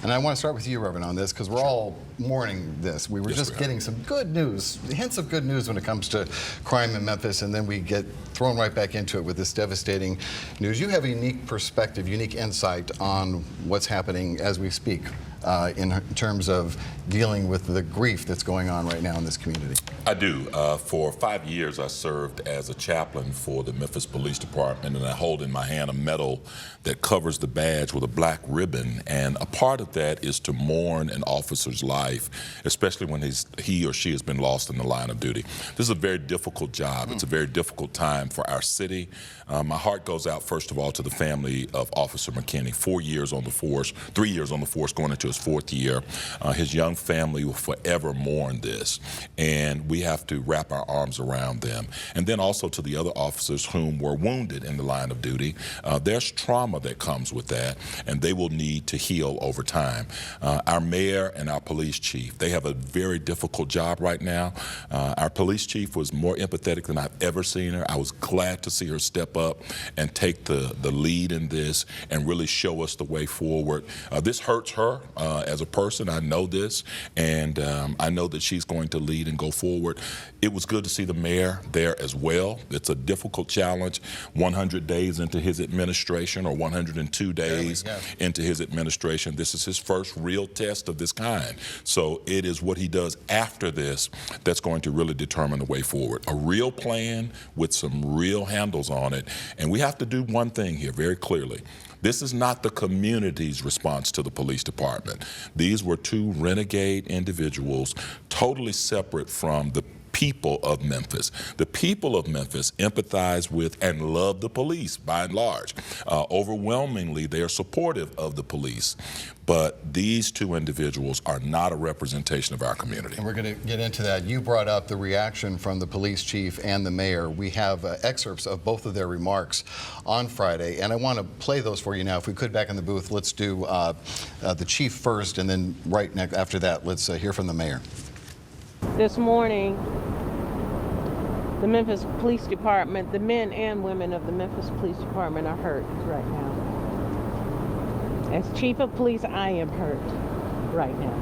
And I want to start with you, Reverend, on this, because we're all mourning this. We were just getting some good news, hints of good news when it comes to crime in Memphis, and then we get thrown right back into it with this devastating news. You have a unique perspective, unique insight on what's happening as we speak in terms of dealing with the grief that's going on right now in this community. I do. For 5 years, I served as a chaplain for the Memphis Police Department, and I hold in my hand a medal that covers the badge with a black ribbon. And a part of that is to mourn an officer's life, especially when he or she has been lost in the line of duty. This is a very difficult job. It's a very difficult time for our city. My heart goes out, first of all, to the family of Officer McKinney. 4 years on the force, 3 years on the force, going into his 4th year. His young family will forever mourn this, and we have to wrap our arms around them. And then also to the other officers whom were wounded in the line of duty. There's trauma that comes with that, and they will need to heal over time. Our mayor and our police chief, they have a very difficult job right now. Our police chief was more empathetic than I've ever seen her. I was glad to see her step up and take the lead in this and really show us the way forward. This hurts her as a person. I know this, and I know that she's going to lead and go forward. It was good to see the mayor there as well. It's a difficult challenge, 100 days into his administration, or 102 days into his administration. This is his first real test of this kind. So it is what he does after this that's going to really determine the way forward. A real plan with some real handles on it. And we have to do one thing here very clearly. This is not the community's response to the police department. These were two renegade individuals, totally separate from the people of Memphis. The people of Memphis empathize with and love the police by and large. Overwhelmingly, they are supportive of the police. But these two individuals are not a representation of our community. And we're going to get into that. You brought up the reaction from the police chief and the mayor. We have excerpts of both of their remarks on Friday, and I want to play those for you now. If we could, back in the booth, let's do the chief first, and then right next after that, let's hear from the mayor. This morning, the Memphis Police Department, the men and women of the Memphis Police Department are hurt right now. As chief of police, I am hurt right now.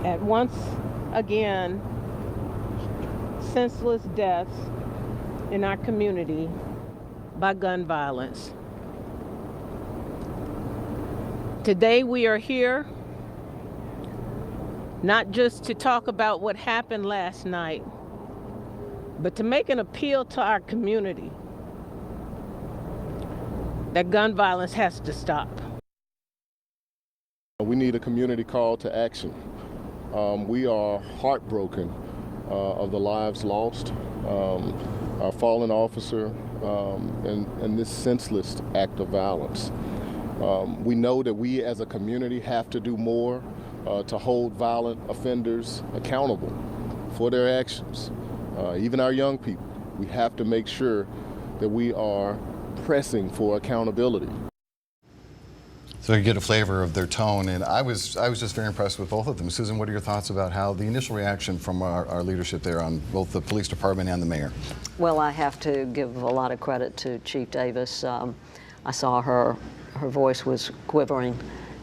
At once again, senseless deaths in our community by gun violence. Today we are here not just to talk about what happened last night, but to make an appeal to our community that gun violence has to stop. We need a community call to action. We are heartbroken of the lives lost, our fallen officer, and this senseless act of violence. We know that we as a community have to do more to hold violent offenders accountable for their actions. Even our young people, we have to make sure that we are pressing for accountability. So you get a flavor of their tone, and I was just very impressed with both of them. Susan, what are your thoughts about how the initial reaction from our leadership there on both the police department and the mayor? Well, I have to give a lot of credit to Chief Davis. I saw her voice was quivering.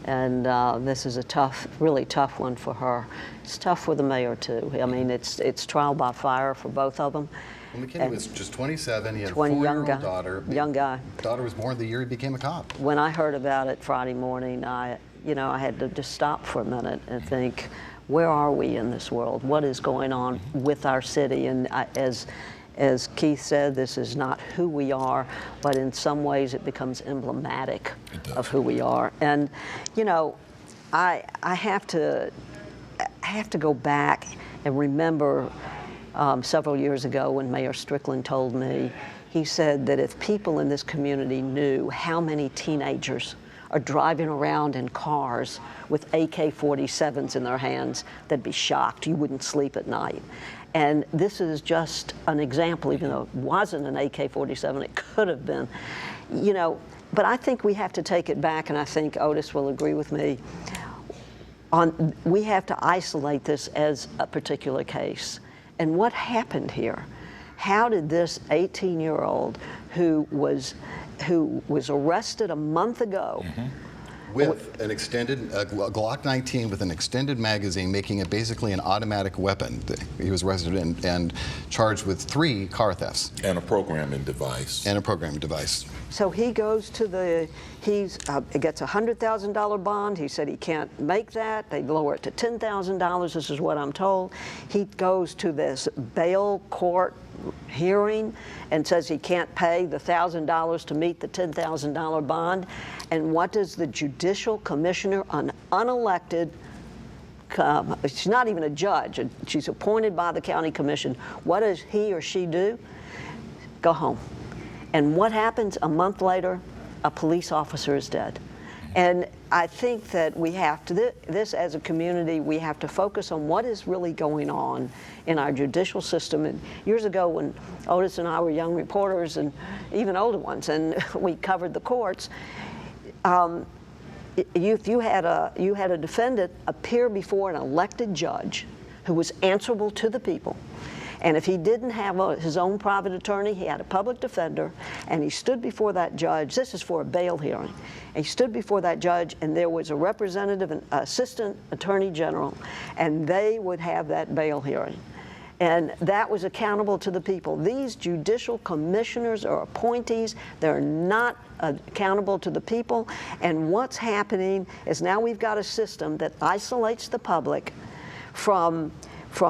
And this is a tough, really tough one for her. It's tough for the mayor too. I mean, it's trial by fire for both of them. Well, McKinney was just 27. He had a 4-year-old daughter. Young guy. Daughter was born the year he became a cop. When I heard about it Friday morning, I had to just stop for a minute and think, where are we in this world? What is going on with our city? And as Keith said, this is not who we are, but in some ways it becomes emblematic of who we are. And, I have to go back and remember several years ago when Mayor Strickland told me, he said that if people in this community knew how many teenagers are driving around in cars with AK-47s in their hands, they'd be shocked. You wouldn't sleep at night. And this is just an example, even though it wasn't an AK-47, it could have been, but I think we have to take it back, and I think Otis will agree with me, we have to isolate this as a particular case. And what happened here? How did this 18-year-old who was who was arrested a month ago. With an extended Glock 19 with an extended magazine, making it basically an automatic weapon. He was arrested and charged with 3 car thefts. And a programming device. And a programming device. So he goes to he gets a $100,000 bond. He said he can't make that. They lower it to $10,000. This is what I'm told. He goes to this bail court hearing and says he can't pay the $1,000 to meet the $10,000 bond. And what does the Judicial Commissioner, an unelected, she's not even a judge, she's appointed by the county commission, what does he or she do? Go home. And what happens a month later? A police officer is dead. And I think that we have to, this as a community, we have to focus on what is really going on in our judicial system. And years ago when Otis and I were young reporters, and even older ones, and we covered the courts, if you had a defendant appear before an elected judge who was answerable to the people, and if he didn't have his own private attorney, he had a public defender, and he stood before that judge. This is for a bail hearing. And he stood before that judge, and there was a representative, an assistant attorney general, and they would have that bail hearing. And that was accountable to the people. These judicial commissioners are appointees. They're not accountable to the people. And what's happening is now we've got a system that isolates the public from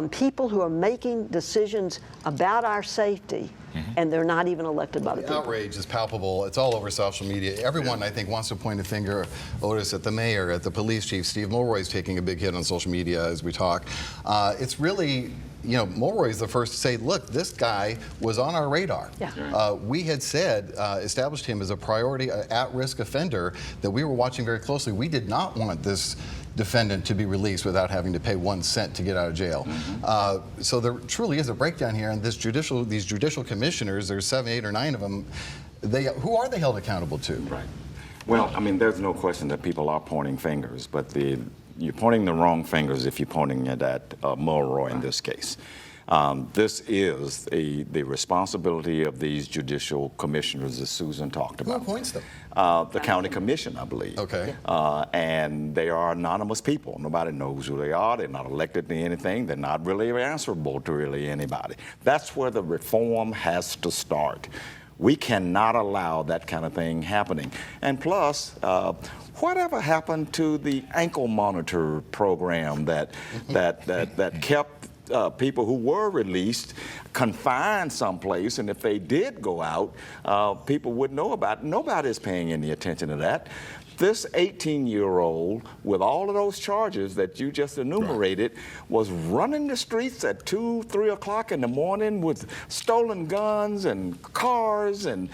people who are making decisions about our safety, and they're not even elected by the people. The outrage is palpable. It's all over social media. Everyone, I think, wants to point a finger, Otis, at the mayor, at the police chief. Steve Mulroy's taking a big hit on social media as we talk. It's really, you know, Mulroy's the first to say, look, this guy was on our radar. Yeah. We had said, established him as a priority at-risk offender that we were watching very closely. We did not want this defendant to be released without having to pay 1 cent to get out of jail. So there truly is a breakdown here, and these judicial commissioners, there's 7, 8, or 9 of them, who are they held accountable to? Right. Well, I mean, there's no question that people are pointing fingers, but you're pointing the wrong fingers if you're pointing it at Mulroy in this case. This is the responsibility of these judicial commissioners, as Susan talked about. Who appoints them? The county commission, I believe. Okay. And they are anonymous people. Nobody knows who they are. They're not elected to anything. They're not really answerable to really anybody. That's where the reform has to start. We cannot allow that kind of thing happening. And plus, whatever happened to the ankle monitor program that kept people who were released confined someplace, and if they did go out, people would know about it. Nobody's paying any attention to that. This 18-year-old, with all of those charges that you just enumerated, was running the streets at 2, 3 o'clock in the morning with stolen guns and cars and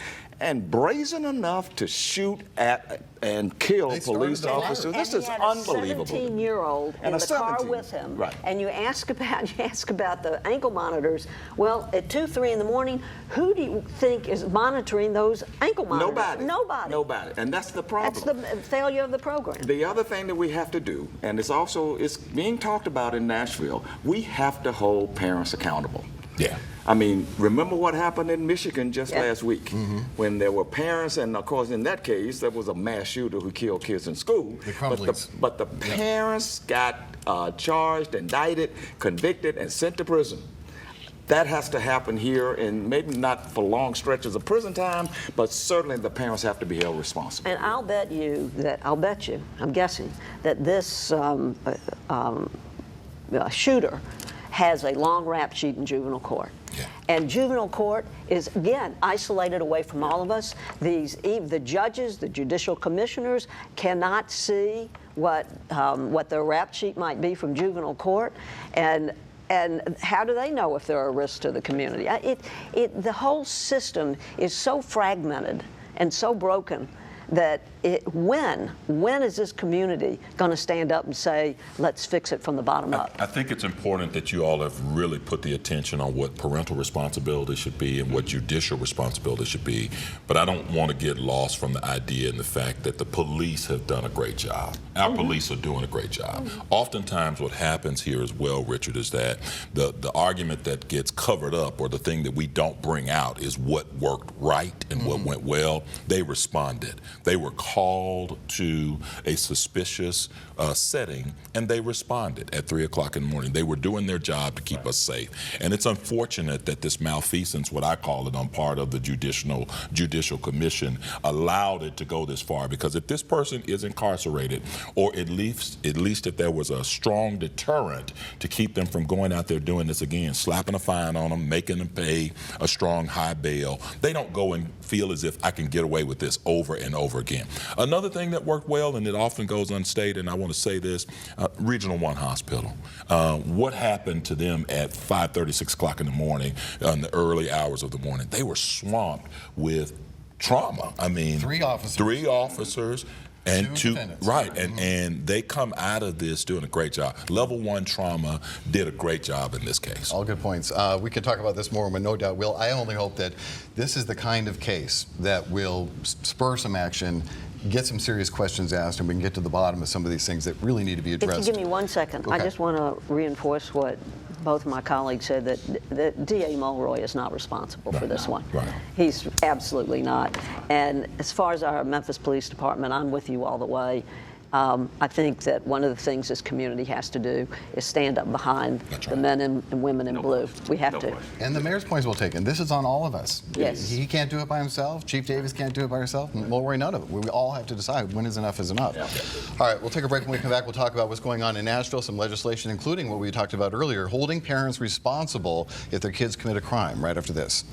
brazen enough to shoot at and kill police officers. This is unbelievable. And he had a 17-year-old in the car with him. Right. And you ask about the ankle monitors. Well, at 2, 3 in the morning, who do you think is monitoring those ankle monitors? Nobody. Nobody. Nobody. And that's the problem. That's the failure of the program. The other thing that we have to do, and it's being talked about in Nashville, we have to hold parents accountable. Yeah. I mean, remember what happened in Michigan just last week when there were parents, and of course in that case there was a mass shooter who killed kids in school. But the parents got charged, indicted, convicted, and sent to prison. That has to happen here, and maybe not for long stretches of prison time, but certainly the parents have to be held responsible. And I'm guessing that this shooter has a long rap sheet in juvenile court. Yeah. And juvenile court is, again, isolated away from all of us. The judges, the judicial commissioners cannot see what their rap sheet might be from juvenile court. And how do they know if they're a risk to the community? The whole system is so fragmented and so broken that when is this community going to stand up and say, let's fix it from the bottom up? I think it's important that you all have really put the attention on what parental responsibility should be and what judicial responsibility should be. But I don't want to get lost from the idea and the fact that the police have done a great job. Our police are doing a great job. Oftentimes what happens here as well, Richard, is that the argument that gets covered up, or the thing that we don't bring out, is what worked right and what went well. They responded. They were called to a suspicious setting, and they responded at 3 o'clock in the morning. They were doing their job to keep us safe. And it's unfortunate that this malfeasance, what I call it, on part of the Judicial Commission, allowed it to go this far. Because if this person is incarcerated, or at least if there was a strong deterrent to keep them from going out there doing this again, slapping a fine on them, making them pay a strong high bail, they don't go and feel as if I can get away with this over and over again. Another thing that worked well, and it often goes unstated, and I want to say this, Regional 1 Hospital. What happened to them at 5:30, 6 o'clock in the morning, in the early hours of the morning? They were swamped with trauma. I mean, 3 officers. And two defendants. Right, and they come out of this doing a great job. Level 1 trauma did a great job in this case. All good points. We could talk about this more, but no doubt will. I only hope that this is the kind of case that will spur some action, get some serious questions asked, and we can get to the bottom of some of these things that really need to be addressed. If you give me 1 second, I Okay. just want to reinforce what both of my colleagues said, that D.A. Mulroy is not responsible for this one. Right. He's absolutely not. And as far as our Memphis Police Department, I'm with you all the way. I think that one of the things this community has to do is stand up behind the men and women in blue. We have to. And the mayor's point is well taken. This is on all of us. Yes. He can't do it by himself. Chief Davis can't do it by herself. Mulroy, none of it. We all have to decide when is enough is enough. All right, we'll take a break. When we come back, we'll talk about what's going on in Nashville, some legislation, including what we talked about earlier, holding parents responsible if their kids commit a crime, right after this.